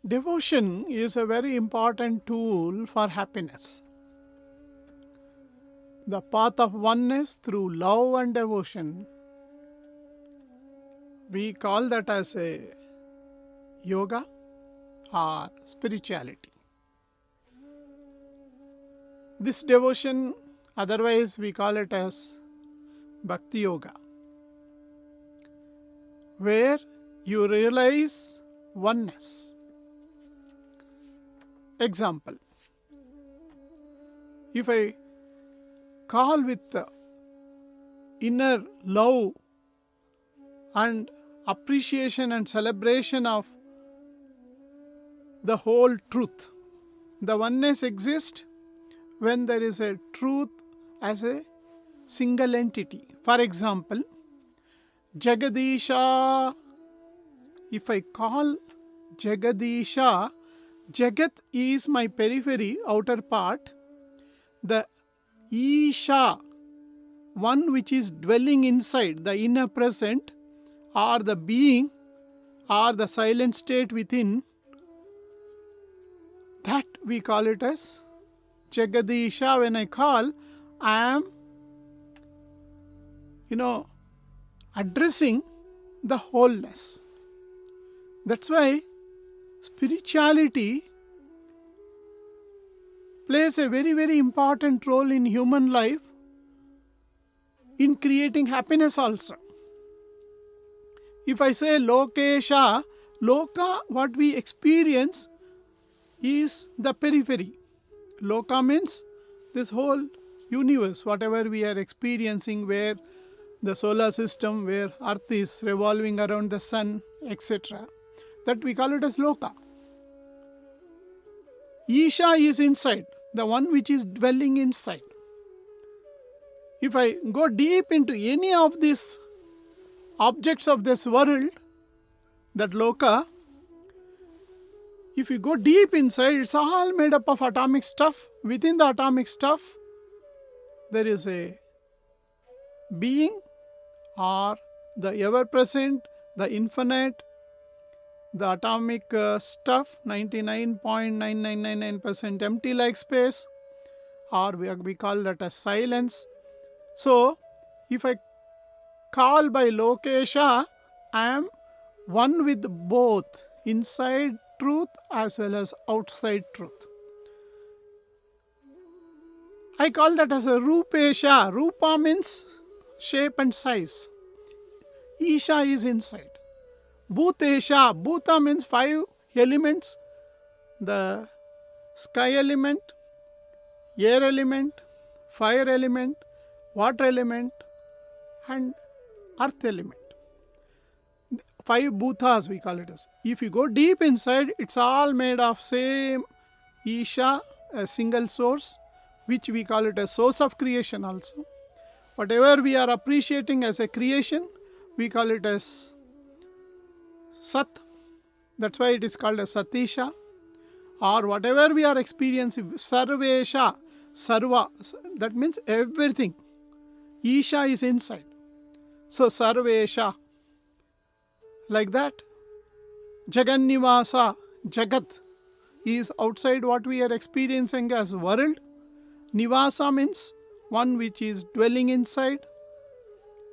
Devotion is a very important tool for happiness. The path of oneness through love and devotion, we call that as a yoga or spirituality. This devotion, otherwise we call it as Bhakti Yoga, where you realize oneness. Example, if I call with inner love and appreciation and celebration of the whole truth, the oneness exists when there is a truth as a single entity. For example, Jagadisha, if I call Jagadisha, Jagat is my periphery, outer part. The Isha, one which is dwelling inside, the inner present, or the being, or the silent state within, that we call it as Jagadisha. When I call, I am, addressing the wholeness. That's why spirituality plays a very, very important role in human life in creating happiness also. If I say Lokesha, Loka, what we experience is the periphery. Loka means this whole universe, whatever we are experiencing, where the solar system, where Earth is revolving around the sun, etc. That we call it as Loka. Isha is inside, the one which is dwelling inside. If I go deep into any of these objects of this world, that Loka, if you go deep inside, it's all made up of atomic stuff. Within the atomic stuff, there is a being, or the ever-present, the infinite, the atomic stuff, 99.9999% empty like space, or we call that as silence. So, if I call by Lokesha, I am one with both inside truth as well as outside truth. I call that as a Rupesha. Rupa means shape and size. Isha is inside. Bhutesha. Bhuta means 5 elements. The sky element, air element, fire element, water element, and earth element. 5 bhutas we call it as. If you go deep inside, it's all made of same Isha, a single source, which we call it as source of creation also. Whatever we are appreciating as a creation, we call it as Sat. That's why it is called as Satisha. Or whatever we are experiencing, Sarvesha, Sarva, that means everything. Isha is inside. So Sarvesha. Like that. Jagannivasa, Jagat, is outside what we are experiencing as world. Nivasa means one which is dwelling inside.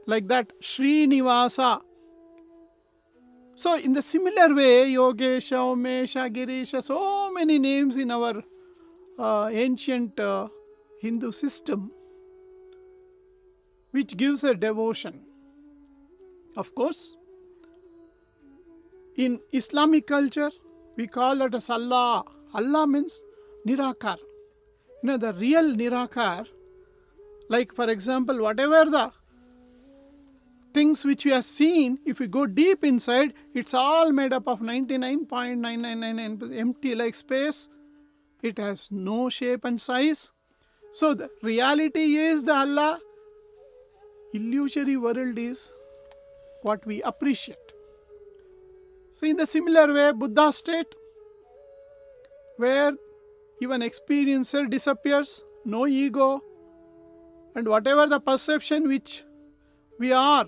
Like that, Srinivasa. So in the similar way, Yogesha, Umesha, Girisha, so many names in our ancient Hindu system, which gives a devotion. Of course, in Islamic culture, we call it as Allah. Allah means Nirakar. The real Nirakar, like for example, whatever the things which we have seen, if we go deep inside, it's all made up of 99.999% empty like space. It has no shape and size. So the reality is the Allah. Illusory world is what we appreciate. So in the similar way, Buddha state, where even experiencer disappears, no ego, and whatever the perception which we are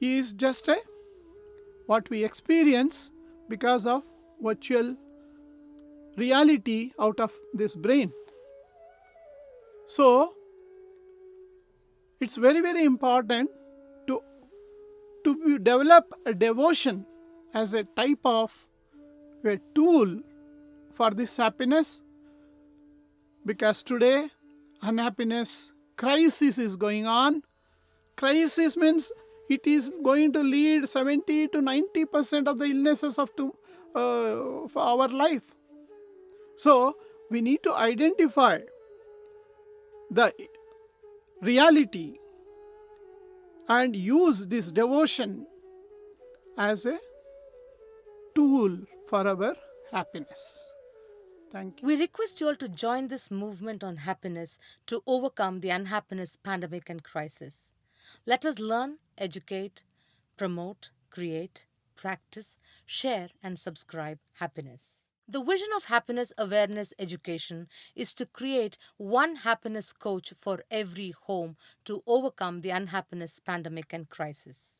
is just what we experience because of virtual reality out of this brain. So it's very, very important to, develop a devotion as a type of a tool for this happiness, because today unhappiness crisis is going on. Crisis means it is going to lead 70 to 90% of the illnesses of for our life. So we need to identify the reality and use this devotion as a tool for our happiness. Thank you. We request you all to join this movement on happiness to overcome the unhappiness pandemic and crisis. Let us learn, educate, promote, create, practice, share, and subscribe happiness. The vision of happiness awareness education is to create one happiness coach for every home to overcome the unhappiness pandemic and crisis.